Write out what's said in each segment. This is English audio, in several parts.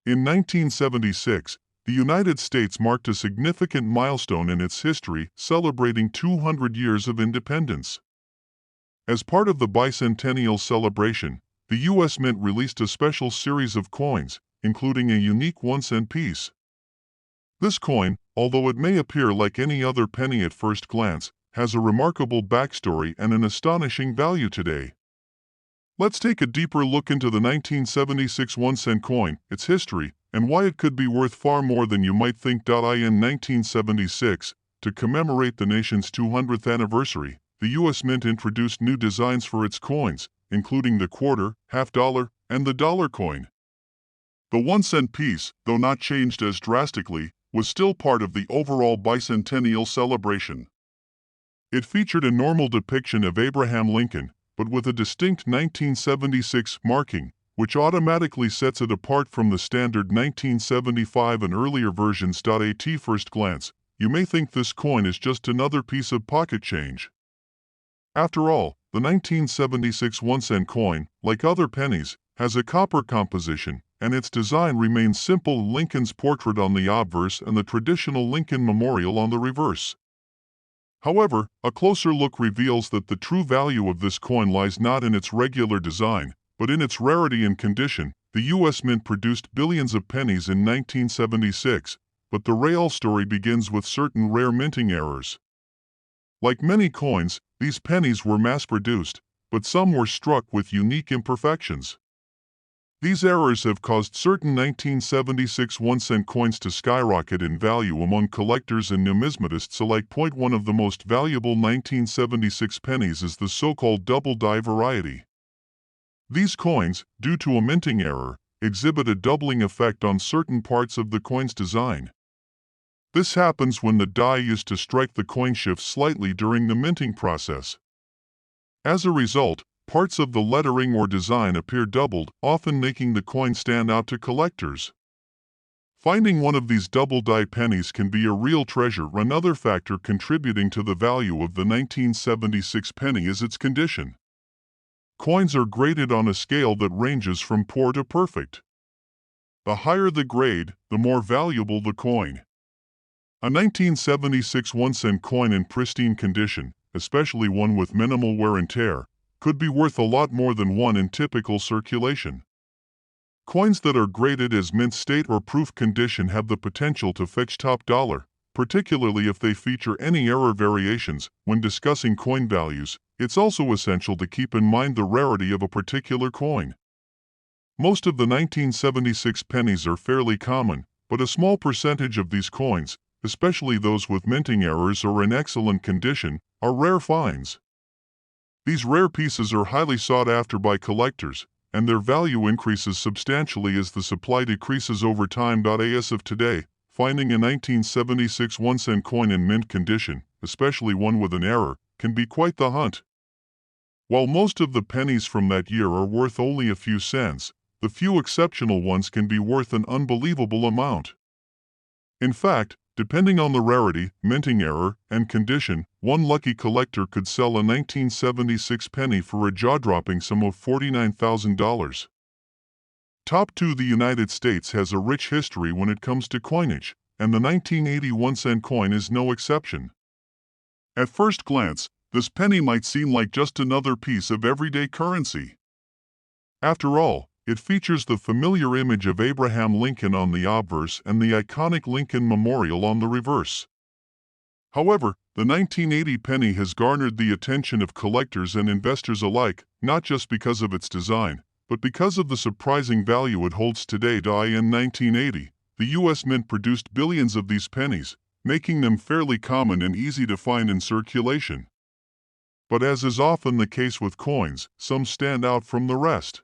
In 1976, the United States marked a significant milestone in its history, celebrating 200 years of independence. As part of the bicentennial celebration, the U.S. Mint released a special series of coins, including a unique 1-cent piece. This coin, although it may appear like any other penny at first glance, has a remarkable backstory and an astonishing value today. Let's take a deeper look into the 1976 1-cent coin, its history, and why it could be worth far more than you might think. In 1976, to commemorate the nation's 200th anniversary, the U.S. Mint introduced new designs for its coins, including the quarter, half-dollar, and the dollar coin. The 1-cent piece, though not changed as drastically, was still part of the overall bicentennial celebration. It featured a normal depiction of Abraham Lincoln, but with a distinct 1976 marking, which automatically sets it apart from the standard 1975 and earlier versions. At first glance, you may think this coin is just another piece of pocket change. After all, the 1976 1-cent coin, like other pennies, has a copper composition, and its design remains simple: Lincoln's portrait on the obverse and the traditional Lincoln memorial on the reverse. However, a closer look reveals that the true value of this coin lies not in its regular design, but in its rarity and condition. The U.S. Mint produced billions of pennies in 1976, but the real story begins with certain rare minting errors. Like many coins, these pennies were mass-produced, but some were struck with unique imperfections. These errors have caused certain 1976 1-cent coins to skyrocket in value among collectors and numismatists alike. One of the most valuable 1976 pennies is the so-called double-die variety. These coins, due to a minting error, exhibit a doubling effect on certain parts of the coin's design. This happens when the die used to strike the coin shifts slightly during the minting process. As a result, parts of the lettering or design appear doubled, often making the coin stand out to collectors. Finding one of these double-die pennies can be a real treasure. Another factor contributing to the value of the 1976 penny is its condition. Coins are graded on a scale that ranges from poor to perfect. The higher the grade, the more valuable the coin. A 1976 1-cent coin in pristine condition, especially one with minimal wear and tear, could be worth a lot more than one in typical circulation. Coins that are graded as mint state or proof condition have the potential to fetch top dollar, particularly if they feature any error variations. When discussing coin values, it's also essential to keep in mind the rarity of a particular coin. Most of the 1976 pennies are fairly common, but a small percentage of these coins, especially those with minting errors or in excellent condition, are rare finds. These rare pieces are highly sought after by collectors, and their value increases substantially as the supply decreases over time. As of today, finding a 1976 1-cent coin in mint condition, especially one with an error, can be quite the hunt. While most of the pennies from that year are worth only a few cents, the few exceptional ones can be worth an unbelievable amount. In fact, depending on the rarity, minting error, and condition, one lucky collector could sell a 1976 penny for a jaw-dropping sum of $49,000. Top 2. The United States has a rich history when it comes to coinage, and the 1980 1-cent coin is no exception. At first glance, this penny might seem like just another piece of everyday currency. After all, it features the familiar image of Abraham Lincoln on the obverse and the iconic Lincoln Memorial on the reverse. However, the 1980 penny has garnered the attention of collectors and investors alike, not just because of its design, but because of the surprising value it holds today. In 1980, the U.S. Mint produced billions of these pennies, making them fairly common and easy to find in circulation. But as is often the case with coins, some stand out from the rest.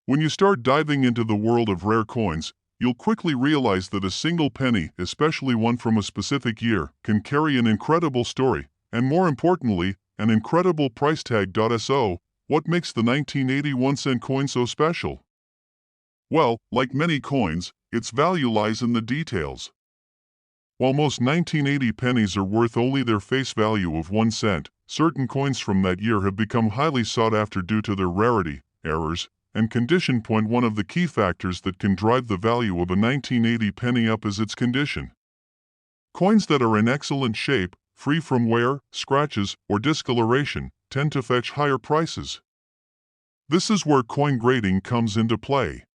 When you start diving into the world of rare coins, you'll quickly realize that a single penny, especially one from a specific year, can carry an incredible story, and more importantly, an incredible price tag. So, what makes the 1980 1-cent coin so special? Well, like many coins, its value lies in the details. While most 1980 pennies are worth only their face value of 1 cent, certain coins from that year have become highly sought after due to their rarity, errors, and condition. One of the key factors that can drive the value of a 1980 penny up is its condition. Coins that are in excellent shape, free from wear, scratches, or discoloration, tend to fetch higher prices. This is where coin grading comes into play.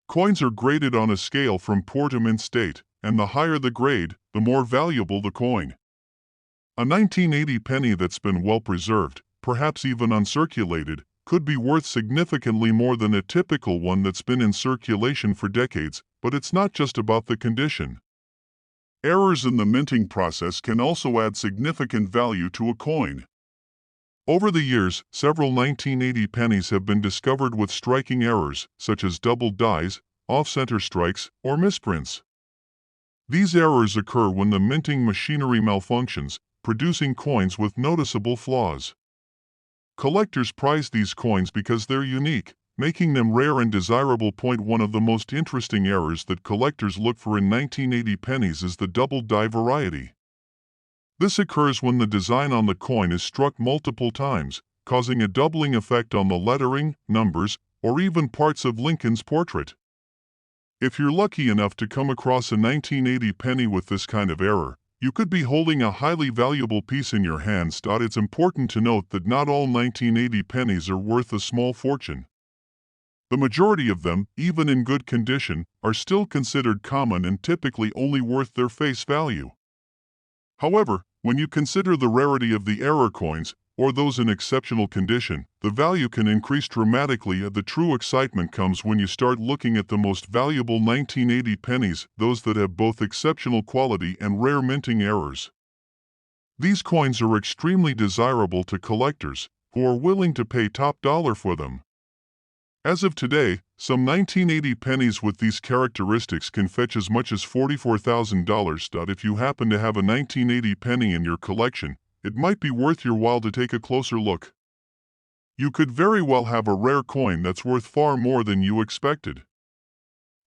Coins are graded on a scale from poor to mint state, and the higher the grade, the more valuable the coin. A 1980 penny that's been well preserved, perhaps even uncirculated, could be worth significantly more than a typical one that's been in circulation for decades, but it's not just about the condition. Errors in the minting process can also add significant value to a coin. Over the years, several 1980 pennies have been discovered with striking errors, such as doubled dies, off-center strikes, or misprints. These errors occur when the minting machinery malfunctions, producing coins with noticeable flaws. Collectors prize these coins because they're unique, making them rare and desirable. One of the most interesting errors that collectors look for in 1980 pennies is the double die variety. This occurs when the design on the coin is struck multiple times, causing a doubling effect on the lettering, numbers, or even parts of Lincoln's portrait. If you're lucky enough to come across a 1980 penny with this kind of error, you could be holding a highly valuable piece in your hands. It's important to note that not all 1980 pennies are worth a small fortune. The majority of them, even in good condition, are still considered common and typically only worth their face value. However, when you consider the rarity of the error coins, or those in exceptional condition, the value can increase dramatically. The true excitement comes when you start looking at the most valuable 1980 pennies, those that have both exceptional quality and rare minting errors. These coins are extremely desirable to collectors, who are willing to pay top dollar for them. As of today, some 1980 pennies with these characteristics can fetch as much as $44,000. If you happen to have a 1980 penny in your collection, it might be worth your while to take a closer look. You could very well have a rare coin that's worth far more than you expected.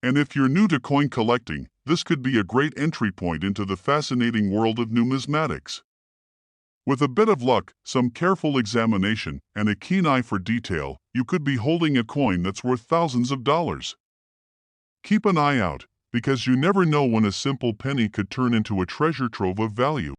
And if you're new to coin collecting, this could be a great entry point into the fascinating world of numismatics. With a bit of luck, some careful examination, and a keen eye for detail, you could be holding a coin that's worth thousands of dollars. Keep an eye out, because you never know when a simple penny could turn into a treasure trove of value.